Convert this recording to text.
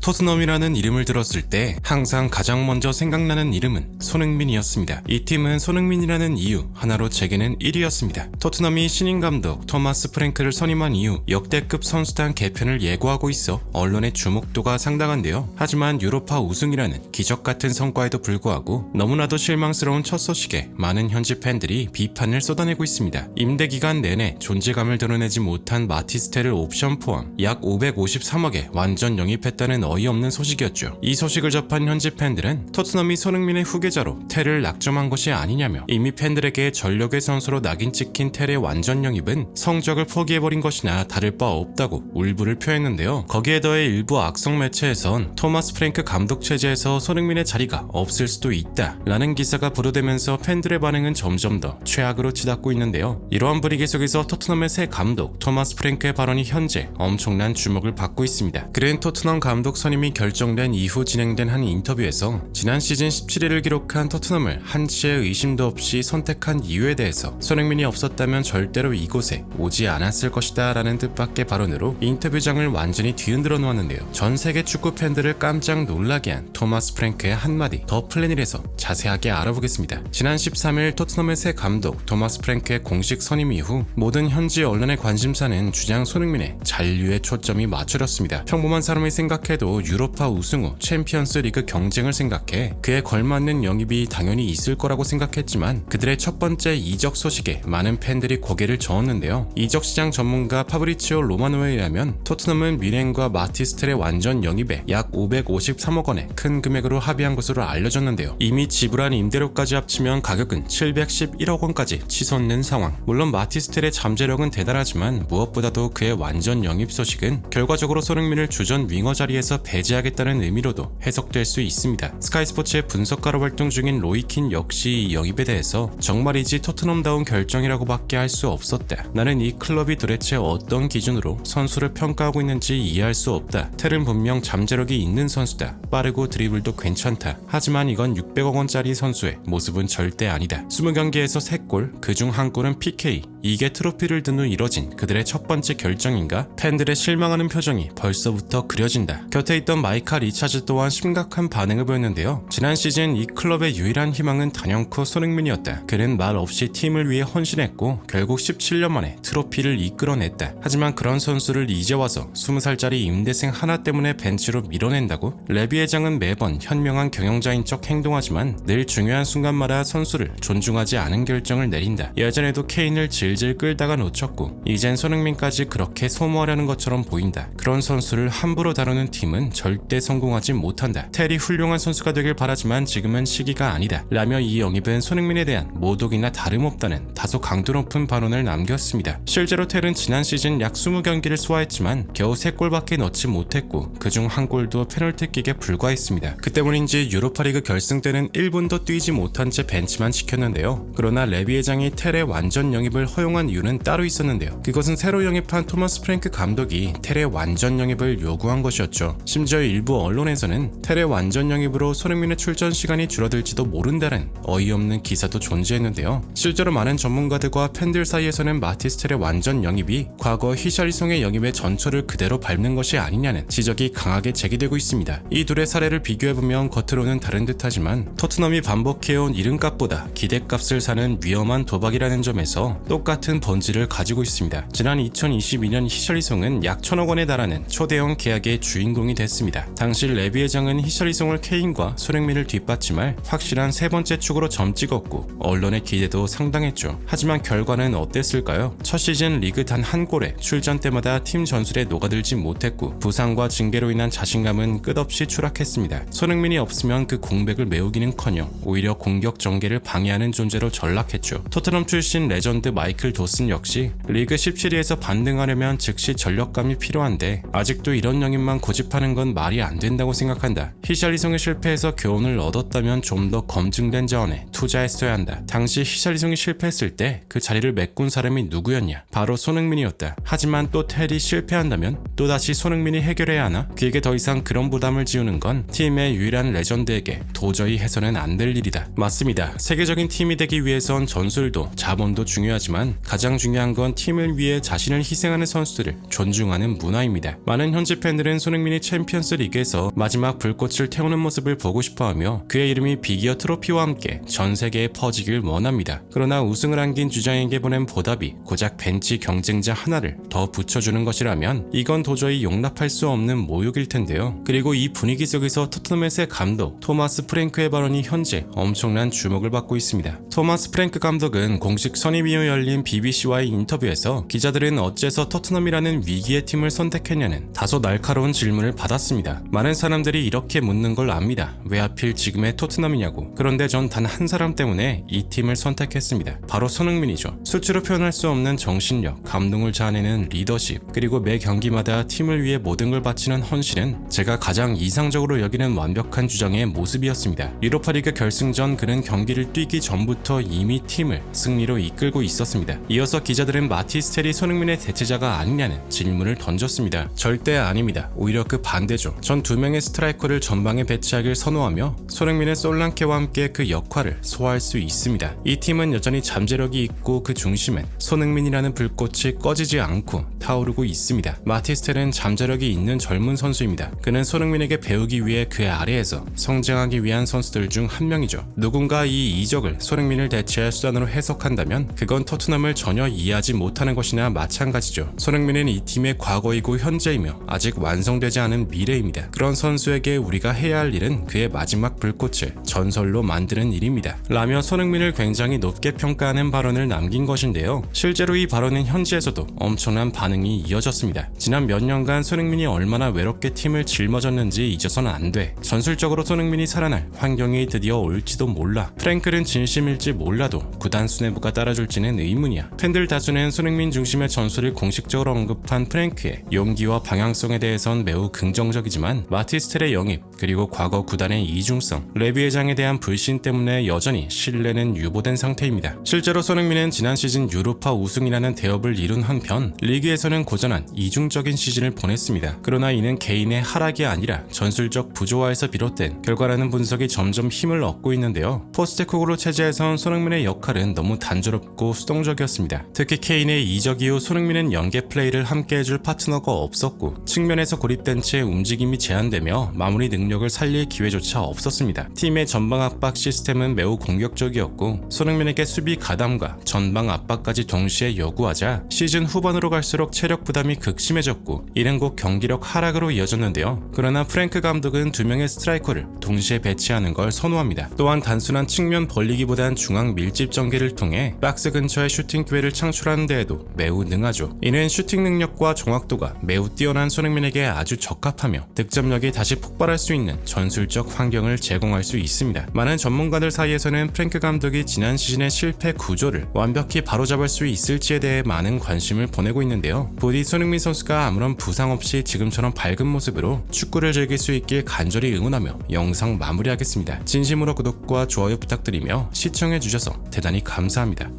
토트넘이라는 이름을 들었을 때 항상 가장 먼저 생각나는 이름은 손흥민이었습니다. 이 팀은 손흥민이라는 이유 하나로 제게는 1위였습니다. 토트넘이 신인 감독 토마스 프랭크를 선임한 이후 역대급 선수단 개편을 예고하고 있어 언론의 주목도가 상당한데요. 하지만 유로파 우승이라는 기적 같은 성과에도 불구하고 너무나도 실망스러운 첫 소식에 많은 현지 팬들이 비판을 쏟아내고 있습니다. 임대 기간 내내 존재감을 드러내지 못한 마티스텔을 옵션 포함 약 553억에 완전 영입했다는 어이없는 소식이었죠. 이 소식을 접한 현지 팬들은 토트넘이 손흥민의 후계자로 텔을 낙점한 것이 아니냐며 이미 팬들에게 전력의 선수로 낙인 찍힌 텔의 완전 영입은 성적을 포기해버린 것이나 다를 바 없다고 울분을 표했는데요. 거기에 더해 일부 악성 매체에선 토마스 프랭크 감독 체제에서 손흥민의 자리가 없을 수도 있다 라는 기사가 보도되면서 팬들의 반응은 점점 더 최악으로 치닫고 있는데요. 이러한 분위기 속에서 토트넘의 새 감독 토마스 프랭크의 발언이 현재 엄청난 주목을 받고 있습니다. 그는 토트넘 감독 선임이 결정된 이후 진행된 한 인터뷰에서 지난 시즌 17위를 기록한 토트넘을 한치의 의심도 없이 선택한 이유에 대해서 손흥민이 없었다면 절대로 이곳에 오지 않았을 것이다 라는 뜻밖의 발언으로 인터뷰장을 완전히 뒤흔들어 놓았는데요. 전 세계 축구 팬들을 깜짝 놀라게 한 토마스 프랭크의 한마디 더 플래닛에서 자세하게 알아보겠습니다. 지난 13일 토트넘의 새 감독 토마스 프랭크의 공식 선임 이후 모든 현지 언론의 관심사는 주장 손흥민의 잔류에 초점이 맞춰졌습니다. 평범한 사람이 생각해도 유로파 우승 후 챔피언스 리그 경쟁을 생각해 그에 걸맞는 영입이 당연히 있을 거라고 생각했지만 그들의 첫 번째 이적 소식에 많은 팬들이 고개를 저었는데요. 이적 시장 전문가 파브리치오 로마노에 의하면 토트넘은 미넨과 마티스텔의 완전 영입에 약 553억 원의 큰 금액으로 합의한 것으로 알려졌는데요. 이미 지불한 임대료까지 합치면 가격은 711억 원까지 치솟는 상황. 물론 마티스텔의 잠재력은 대단하지만 무엇보다도 그의 완전 영입 소식은 결과적으로 손흥민을 주전 윙어 자리에서 배제하겠다는 의미로도 해석될 수 있습니다. 스카이스포츠의 분석가로 활동 중인 로이킨 역시 이 영입에 대해서 정말이지 토트넘다운 결정이라고밖에 할 수 없었다. 나는 이 클럽이 도대체 어떤 기준으로 선수를 평가하고 있는지 이해할 수 없다. 텔은 분명 잠재력이 있는 선수다. 빠르고 드리블도 괜찮다. 하지만 이건 600억 원짜리 선수의 모습은 절대 아니다. 20경기에서 3골, 그중 1골은 PK. 이게 트로피를 든 후 이뤄진 그들의 첫 번째 결정인가? 팬들의 실망하는 표정이 벌써부터 그려진다. 곁에 있던 마이카 리차즈 또한 심각한 반응을 보였는데요. 지난 시즌 이 클럽의 유일한 희망은 단연코 손흥민이었다. 그는 말 없이 팀을 위해 헌신했고 결국 17년 만에 트로피를 이끌어냈다. 하지만 그런 선수를 이제 와서 20살짜리 임대생 하나 때문에 벤치로 밀어낸다고? 레비 회장은 매번 현명한 경영자인 척 행동하지만 늘 중요한 순간마다 선수를 존중하지 않은 결정을 내린다. 예전에도 케인을 질질 끌다가 놓쳤고 이젠 손흥민까지 그렇게 소모하려는 것처럼 보인다. 그런 선수를 함부로 다루는 팀은 절대 성공하지 못한다. 텔이 훌륭한 선수가 되길 바라지만 지금은 시기가 아니다 라며 이 영입은 손흥민에 대한 모독이나 다름없다는 다소 강도 높은 발언을 남겼습니다. 실제로 텔은 지난 시즌 약 20경기를 소화했지만 겨우 3골밖에 넣지 못했고 그중 1골도 페널티킥에 불과했습니다. 그 때문인지 유로파리그 결승 때는 1분도 뛰지 못한 채 벤치만 지켰는데요. 그러나 레비 회장이 텔의 완전 영입을 허용한 이유는 따로 있었는데요. 그것은 새로 영입한 토마스 프랭크 감독이 텔의 완전 영입을 요구한 것이었죠. 심지어 일부 언론에서는 텔의 완전 영입으로 손흥민의 출전 시간이 줄어들지도 모른다는 어이없는 기사도 존재했는데요. 실제로 많은 전문가들과 팬들 사이에서는 마티스텔의 완전 영입이 과거 히샬리송의 영입의 전철을 그대로 밟는 것이 아니냐는 지적이 강하게 제기되고 있습니다. 이 둘의 사례를 비교해보면 겉으로는 다른 듯하지만 토트넘이 반복해온 이름값보다 기대값을 사는 위험한 도박이라는 점에서 똑같은 본질을 가지고 있습니다. 지난 2022년 히샬리송은 약 1,000억 원에 달하는 초대형 계약의 주인공이 됐습니다. 당시 레비 회장은 히샬리송을 케인과 손흥민을 뒷받침할 확실한 세 번째 축으로 점 찍었고 언론의 기대도 상당했죠. 하지만 결과는 어땠을까요? 첫 시즌 리그 단 한 골에 출전 때마다 팀 전술에 녹아들지 못했고 부상과 징계로 인한 자신감은 끝없이 추락했습니다. 손흥민이 없으면 그 공백을 메우기는커녕 오히려 공격 전개를 방해하는 존재로 전락했죠. 토트넘 출신 레전드 마이클 도슨 역시 리그 17위에서 반등하려면 즉시 전력감이 필요한데 아직도 이런 영입만 고집하는 건 말이 안 된다고 생각한다. 히샬리송의 실패에서 교훈을 얻었다면 좀 더 검증된 자원에 투자했어야 한다. 당시 히샬리송이 실패했을 때 그 자리를 메꾼 사람이 누구였냐? 바로 손흥민이었다. 하지만 또 텔이 실패한다면 또다시 손흥민이 해결해야 하나? 그에게 더 이상 그런 부담을 지우는 건 팀의 유일한 레전드에게 도저히 해서는 안 될 일이다. 맞습니다. 세계적인 팀이 되기 위해선 전술도 자본도 중요하지만 있지만 가장 중요한 건 팀을 위해 자신을 희생하는 선수들을 존중하는 문화입니다. 많은 현지 팬들은 손흥민이 챔피언스 리그에서 마지막 불꽃을 태우는 모습을 보고 싶어하며 그의 이름이 비기어 트로피와 함께 전 세계에 퍼지길 원합니다. 그러나 우승을 안긴 주장에게 보낸 보답이 고작 벤치 경쟁자 하나를 더 붙여주는 것이라면 이건 도저히 용납할 수 없는 모욕일 텐데요. 그리고 이 분위기 속에서 토트넘의 새 감독 토마스 프랭크의 발언이 현재 엄청난 주목을 받고 있습니다. 토마스 프랭크 감독은 공식 선임 이후 열린 BBC와의 인터뷰에서 기자들은 어째서 토트넘이라는 위기의 팀을 선택했냐는 다소 날카로운 질문을 받았습니다. 많은 사람들이 이렇게 묻는 걸 압니다. 왜 하필 지금의 토트넘이냐고. 그런데 전 단 한 사람 때문에 이 팀을 선택했습니다. 바로 손흥민이죠. 수치로 표현할 수 없는 정신력, 감동을 자아내는 리더십, 그리고 매 경기마다 팀을 위해 모든 걸 바치는 헌신은 제가 가장 이상적으로 여기는 완벽한 주장의 모습이었습니다. 유로파리그 결승전 그는 경기를 뛰기 전부터 이미 팀을 승리로 이끌고 있었습니다. 이어서 기자들은 마티스텔이 손흥민의 대체자가 아니냐는 질문을 던졌습니다. 절대 아닙니다. 오히려 그 반대죠. 전 두 명의 스트라이커를 전방에 배치하길 선호하며 손흥민은 솔랑케와 함께 그 역할을 소화할 수 있습니다. 이 팀은 여전히 잠재력이 있고 그 중심엔 손흥민이라는 불꽃이 꺼지지 않고 타오르고 있습니다. 마티스텔은 잠재력이 있는 젊은 선수입니다. 그는 손흥민에게 배우기 위해 그의 아래에서 성장하기 위한 선수들 중 한 명이죠. 누군가 이 이적을 손흥민을 대체할 수단으로 해석한다면 그건 토트넘을 전혀 이해하지 못하는 것이나 마찬가지죠. 손흥민은 이 팀의 과거이고 현재이며 아직 완성되지 않은 미래입니다. 그런 선수에게 우리가 해야 할 일은 그의 마지막 불꽃을 전설로 만드는 일입니다. 라며 손흥민을 굉장히 높게 평가하는 발언을 남긴 것인데요. 실제로 이 발언은 현지에서도 엄청난 반응이 이어졌습니다. 지난 몇 년간 손흥민이 얼마나 외롭게 팀을 짊어졌는지 잊어서는 안 돼. 전술적으로 손흥민이 살아날 환경이 드디어 올지도 몰라. 프랭클은 진심일지 몰라도 구단 수뇌부가 따라줄지는 의문이야. 팬들 다수는 손흥민 중심의 전술을 공식적으로 언급한 프랭크의 용기와 방향성에 대해선 매우 긍정적이지만 마티스텔의 영입 그리고 과거 구단의 이중성, 레비 회장에 대한 불신 때문에 여전히 신뢰는 유보된 상태입니다. 실제로 손흥민은 지난 시즌 유로파 우승이라는 대업을 이룬 한편 리그에서는 고전한 이중적인 시즌을 보냈습니다. 그러나 이는 개인의 하락이 아니라 전술적 부조화에서 비롯된 결과라는 분석이 점점 힘을 얻고 있는데요. 포스테코글루 체제에선 손흥민의 역할은 너무 단조롭고 수동적이었습니다. 특히 케인의 이적 이후 손흥민은 연계 플레이를 함께 해줄 파트너가 없었고 측면에서 고립된 채 움직임이 제한되며 마무리 능력을 살릴 기회조차 없었습니다. 팀의 전방 압박 시스템은 매우 공격적이었고 손흥민에게 수비 가담과 전방 압박까지 동시에 요구하자 시즌 후반으로 갈수록 체력 부담이 극심해졌고 이는 곧 경기력 하락으로 이어졌는데요. 그러나 프랭크 감독은 두 명의 스트라이커를 동시에 배치하는 걸 선호합니다. 또한 단순한 측면 벌리기보단 중앙 밀집 전개를 통해 박스 근처에 슈팅 기회를 창출하는 데에도 매우 능하죠. 이는 슈팅 능력과 정확도가 매우 뛰어난 손흥민에게 아주 적합하며 득점력이 다시 폭발할 수 있는 전술적 환경을 제공할 수 있습니다. 많은 전문가들 사이에서는 프랭크 감독이 지난 시즌의 실패 구조를 완벽히 바로잡을 수 있을지에 대해 많은 관심을 보내고 있는데요. 부디 손흥민 선수가 아무런 부상 없이 지금처럼 밝은 모습으로 축구를 즐길 수 있길 간절히 응원하며 영상 마무리하겠습니다. 진심으로 구독과 좋아요 부탁드리며 시청해주셔서 대단히 감사합니다.